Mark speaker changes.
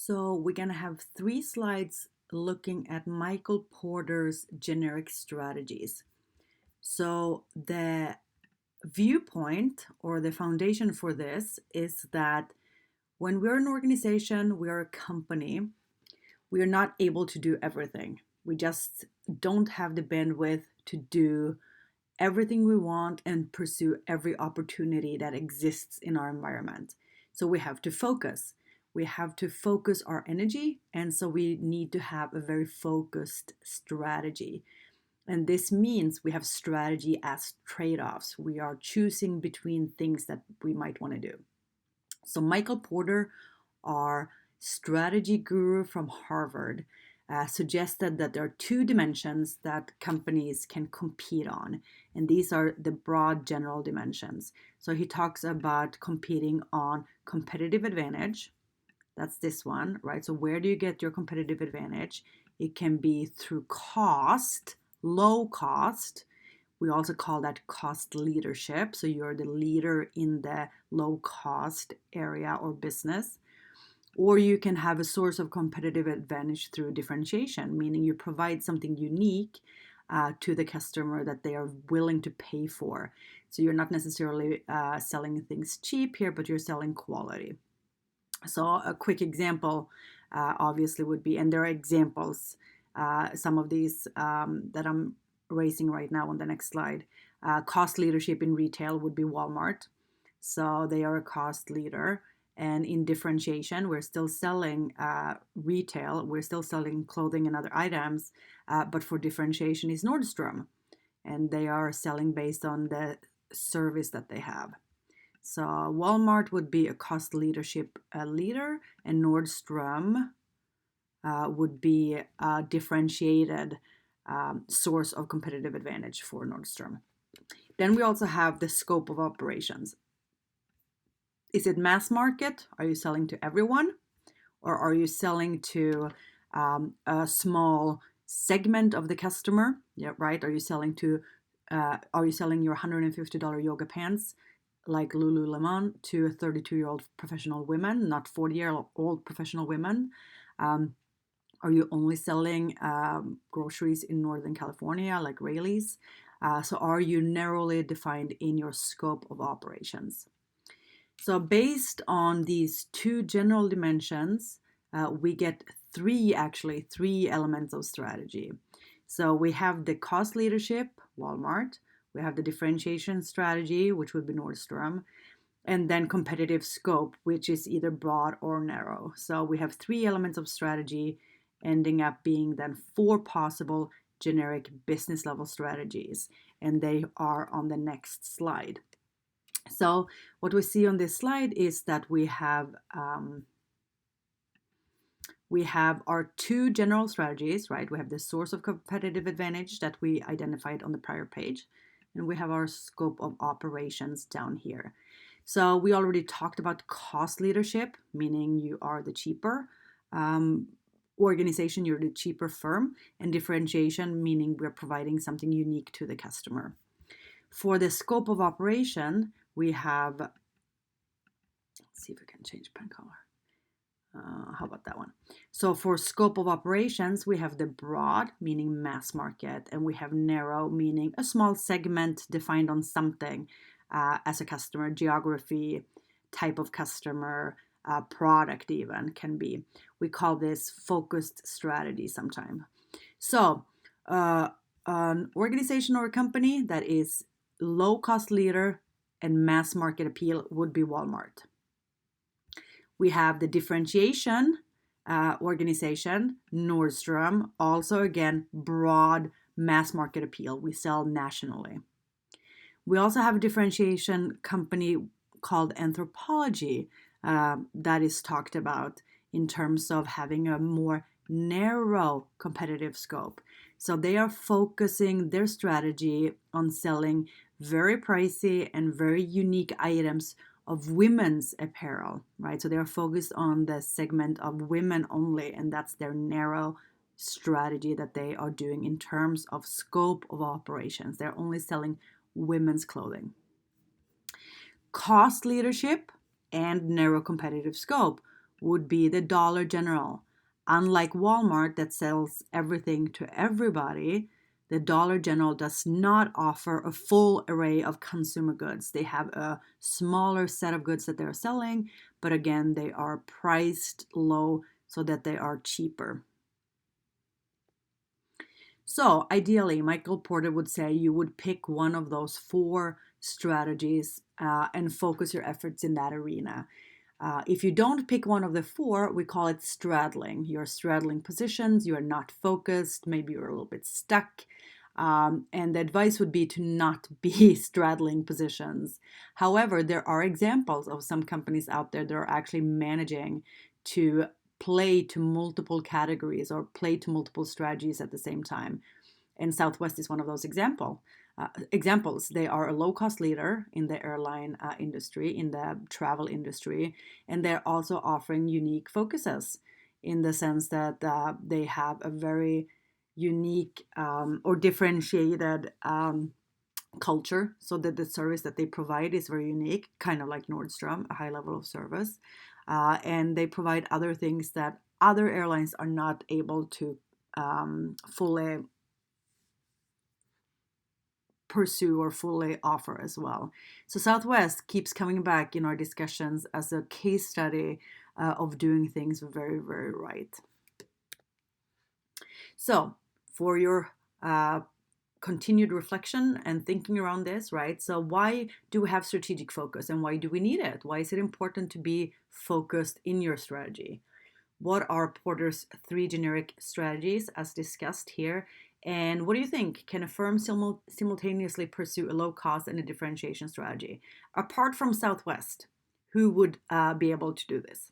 Speaker 1: So we're going to have 3 slides looking at Michael Porter's generic strategies. So the viewpoint or the foundation for this is that when we're an organization, we are a company, we are not able to do everything. We just don't have the bandwidth to do everything we want and pursue every opportunity that exists in our environment. So we have to focus. We have to focus our energy, and so we need to have a very focused strategy. And this means we have strategy as trade offs. We are choosing between things that we might want to do. So, Michael Porter, our strategy guru from Harvard, suggested that there are 2 dimensions that companies can compete on. And these are the broad general dimensions. So, he talks about competing on competitive advantage. That's this one, right? So, where do you get your competitive advantage? It can be through cost, low cost. We also call that cost leadership. So you're the leader in the low cost area or business. Or you can have a source of competitive advantage through differentiation, meaning you provide something unique to the customer that they are willing to pay for. So you're not necessarily selling things cheap here, but you're selling quality. So a quick example obviously would be, and there are examples, some of these that I'm raising right now on the next slide. Cost leadership in retail would be Walmart. So they are a cost leader. And in differentiation, we're still selling retail, we're still selling clothing and other items, but for differentiation is Nordstrom. And they are selling based on the service that they have. So Walmart would be a cost leadership leader, and Nordstrom would be a differentiated source of competitive advantage for Nordstrom. Then we also have the scope of operations. Is it mass market? Are you selling to everyone? Or are you selling to a small segment of the customer? Yeah, right. Are you selling your $150 yoga pants like Lululemon to 32-year-old professional women, not 40-year-old professional women? Are you only selling groceries in Northern California like Rayleigh's? So are you narrowly defined in your scope of operations? So based on these 2 general dimensions, we get three elements of strategy. So we have the cost leadership, Walmart. We have the differentiation strategy, which would be Nordstrom. And then competitive scope, which is either broad or narrow. So we have 3 elements of strategy ending up being then 4 possible generic business level strategies. And they are on the next slide. So what we see on this slide is that we have our 2 general strategies, right? We have the source of competitive advantage that we identified on the prior page, and we have our scope of operations down here. So we already talked about cost leadership, meaning you are the cheaper organization, you're the cheaper firm, and differentiation, meaning we're providing something unique to the customer. For the scope of operation, we have, let's see if we can change pen color. How about that one? So for scope of operations, we have the broad, meaning mass market, and we have narrow, meaning a small segment defined on something as a customer, geography, type of customer, product even can be. We call this focused strategy sometime. So an organization or a company that is low cost leader and mass market appeal would be Walmart. We have the differentiation organization, Nordstrom, also again, broad mass market appeal. We sell nationally. We also have a differentiation company called Anthropology that is talked about in terms of having a more narrow competitive scope. So they are focusing their strategy on selling very pricey and very unique items of women's apparel, right? So they're focused on the segment of women only, and that's their narrow strategy that they are doing in terms of scope of operations. They're only selling women's clothing. Cost leadership and narrow competitive scope would be the Dollar General. Unlike Walmart that sells everything to everybody, the Dollar General does not offer a full array of consumer goods. They have a smaller set of goods that they're selling, but again, they are priced low so that they are cheaper. So ideally, Michael Porter would say you would pick one of those four strategies and focus your efforts in that arena. If you don't pick one of the four, we call it straddling. You're straddling positions, you're not focused, maybe you're a little bit stuck. And the advice would be to not be straddling positions. However, there are examples of some companies out there that are actually managing to play to multiple categories or play to multiple strategies at the same time. And Southwest is one of those examples. They are a low-cost leader in the airline industry, in the travel industry, and they're also offering unique focuses in the sense that they have a very unique or differentiated culture, so that the service that they provide is very unique, kind of like Nordstrom, a high level of service. And they provide other things that other airlines are not able to fully pursue or fully offer as well. So Southwest keeps coming back in our discussions as a case study of doing things very, very right. So for your continued reflection and thinking around this, right? So why do we have strategic focus and why do we need it? Why is it important to be focused in your strategy? What are Porter's three generic strategies as discussed here? And what do you think? Can a firm simultaneously pursue a low cost and a differentiation strategy? Apart from Southwest, who would be able to do this?